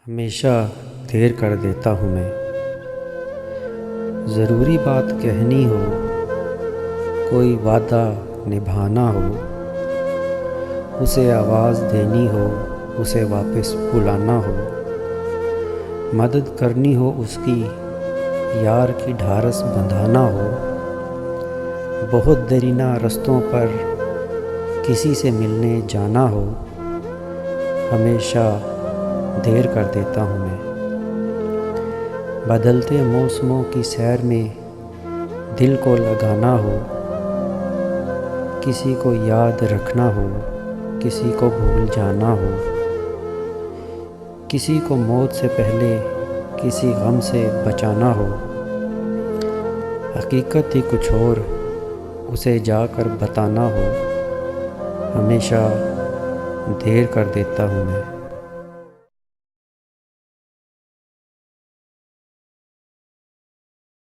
हमेशा देर कर देता हूँ मैं। ज़रूरी बात कहनी हो, कोई वादा निभाना हो, उसे आवाज़ देनी हो, उसे वापस बुलाना हो, मदद करनी हो उसकी, यार की ढारस बंधाना हो, बहुत दरीना रस्तों पर किसी से मिलने जाना हो, हमेशा देर कर देता हूँ मैं। बदलते मौसमों की सैर में दिल को लगाना हो, किसी को याद रखना हो, किसी को भूल जाना हो, किसी को मौत से पहले किसी गम से बचाना हो, हकीकत ही कुछ और उसे जाकर बताना हो, हमेशा देर कर देता हूँ मैं।